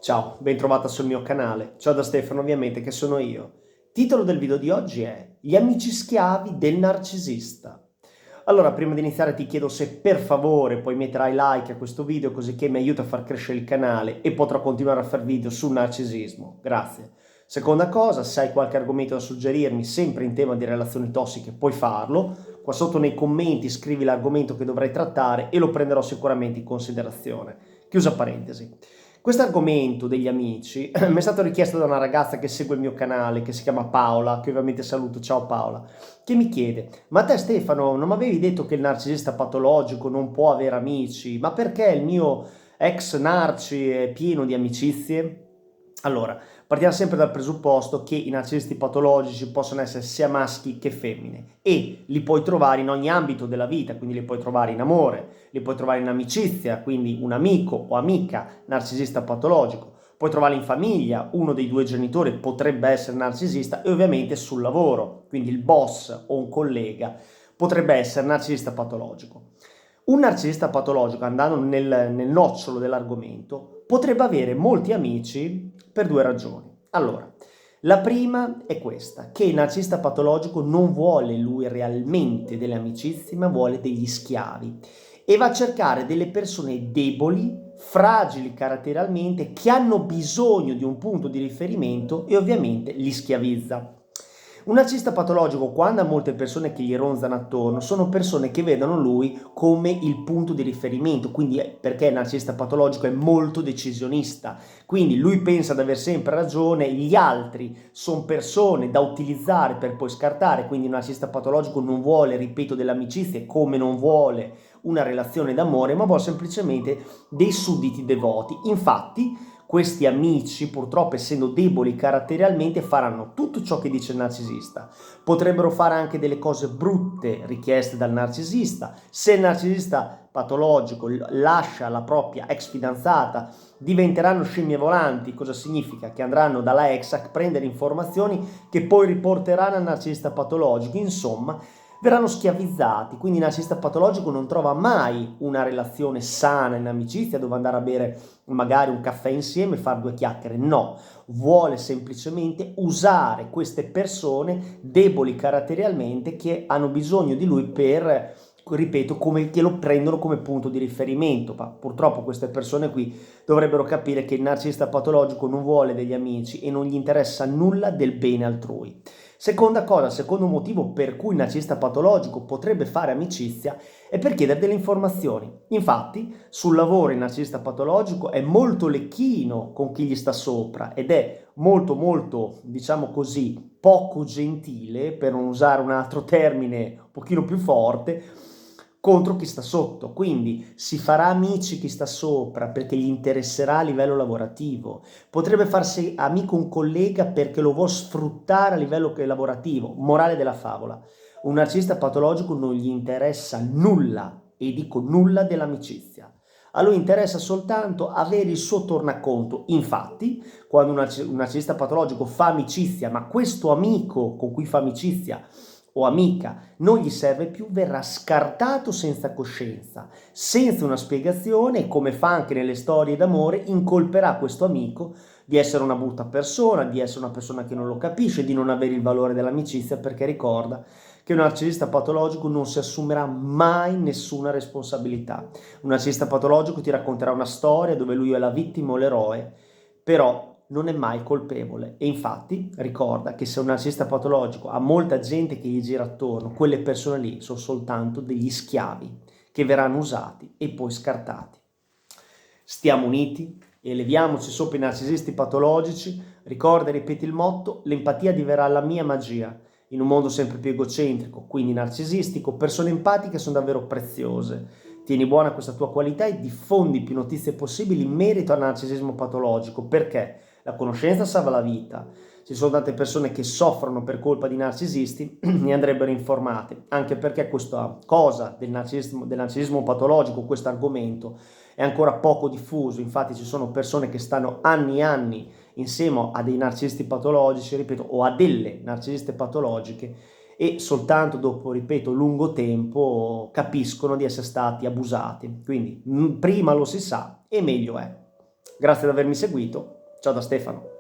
Ciao, ben trovata sul mio canale. Ciao da Stefano, ovviamente, che sono io. Titolo del video di oggi è Gli amici schiavi del narcisista. Allora, prima di iniziare ti chiedo se per favore poi metterai like a questo video così che mi aiuta a far crescere il canale e potrò continuare a fare video sul narcisismo. Grazie. Seconda cosa, se hai qualche argomento da suggerirmi, sempre in tema di relazioni tossiche, puoi farlo. Qua sotto nei commenti scrivi l'argomento che dovrei trattare e lo prenderò sicuramente in considerazione. Chiusa parentesi. Questo argomento degli amici mi è stato richiesto da una ragazza che segue il mio canale, che si chiama Paola, che ovviamente saluto, ciao Paola, che mi chiede: ma te Stefano, non mi avevi detto che il narcisista patologico non può avere amici? Ma perché il mio ex narci è pieno di amicizie? Allora, partiamo sempre dal presupposto che i narcisisti patologici possono essere sia maschi che femmine e li puoi trovare in ogni ambito della vita, quindi li puoi trovare in amore, li puoi trovare in amicizia, quindi un amico o amica narcisista patologico, puoi trovarli in famiglia, uno dei due genitori potrebbe essere narcisista e ovviamente sul lavoro, quindi il boss o un collega potrebbe essere narcisista patologico. Un narcisista patologico, andando nel nocciolo dell'argomento, potrebbe avere molti amici per due ragioni. Allora, la prima è questa, che il narcisista patologico non vuole lui realmente delle amicizie, ma vuole degli schiavi e va a cercare delle persone deboli, fragili caratterialmente, che hanno bisogno di un punto di riferimento e ovviamente li schiavizza. Un narcisista patologico, quando ha molte persone che gli ronzano attorno, sono persone che vedono lui come il punto di riferimento, quindi perché il narcisista patologico è molto decisionista, quindi lui pensa di aver sempre ragione, gli altri sono persone da utilizzare per poi scartare, quindi un narcisista patologico non vuole, ripeto, delle amicizie come non vuole una relazione d'amore, ma vuole semplicemente dei sudditi devoti. Infatti, questi amici, purtroppo essendo deboli caratterialmente, faranno tutto ciò che dice il narcisista. Potrebbero fare anche delle cose brutte richieste dal narcisista. Se il narcisista patologico lascia la propria ex fidanzata, diventeranno scimmie volanti. Cosa significa? Che andranno dalla ex a prendere informazioni che poi riporteranno al narcisista patologico. Insomma, verranno schiavizzati, quindi il narcisista patologico non trova mai una relazione sana in amicizia dove andare a bere magari un caffè insieme e fare due chiacchiere, no, vuole semplicemente usare queste persone deboli caratterialmente che hanno bisogno di lui per, ripeto, come, che lo prendono come punto di riferimento, ma purtroppo queste persone qui dovrebbero capire che il narcisista patologico non vuole degli amici e non gli interessa nulla del bene altrui. Seconda cosa, secondo motivo per cui il narcisista patologico potrebbe fare amicizia è per chiedere delle informazioni. Infatti, sul lavoro il narcisista patologico è molto lecchino con chi gli sta sopra ed è molto, diciamo così, poco gentile, per non usare un altro termine un pochino più forte, contro chi sta sotto. Quindi si farà amici chi sta sopra perché gli interesserà a livello lavorativo. Potrebbe farsi amico un collega perché lo vuol sfruttare a livello lavorativo. Morale della favola. Un narcisista patologico non gli interessa nulla, e dico nulla, dell'amicizia. A lui interessa soltanto avere il suo tornaconto. Infatti, quando un narcisista patologico fa amicizia, ma questo amico con cui fa amicizia o amica non gli serve più, verrà scartato senza coscienza, senza una spiegazione, e come fa anche nelle storie d'amore, incolperà questo amico di essere una brutta persona, di essere una persona che non lo capisce, di non avere il valore dell'amicizia, perché ricorda che un narcisista patologico non si assumerà mai nessuna responsabilità. Un narcisista patologico ti racconterà una storia dove lui è la vittima o l'eroe, però non è mai colpevole. E infatti ricorda che se un narcisista patologico ha molta gente che gli gira attorno, quelle persone lì sono soltanto degli schiavi che verranno usati e poi scartati. Stiamo uniti, eleviamoci sopra i narcisisti patologici, ricorda e ripeti il motto: l'empatia diverrà la mia magia. In un mondo sempre più egocentrico, quindi narcisistico, persone empatiche sono davvero preziose. Tieni buona questa tua qualità e diffondi più notizie possibili in merito al narcisismo patologico, perché la conoscenza salva la vita. Ci sono tante persone che soffrono per colpa di narcisisti e andrebbero informate, anche perché questa cosa del narcisismo patologico, questo argomento, è ancora poco diffuso. Infatti ci sono persone che stanno anni e anni insieme a dei narcisisti patologici, ripeto, o a delle narcisiste patologiche, e soltanto dopo, ripeto, lungo tempo capiscono di essere stati abusati. Quindi prima lo si sa e meglio è. Grazie di avermi seguito. Ciao da Stefano.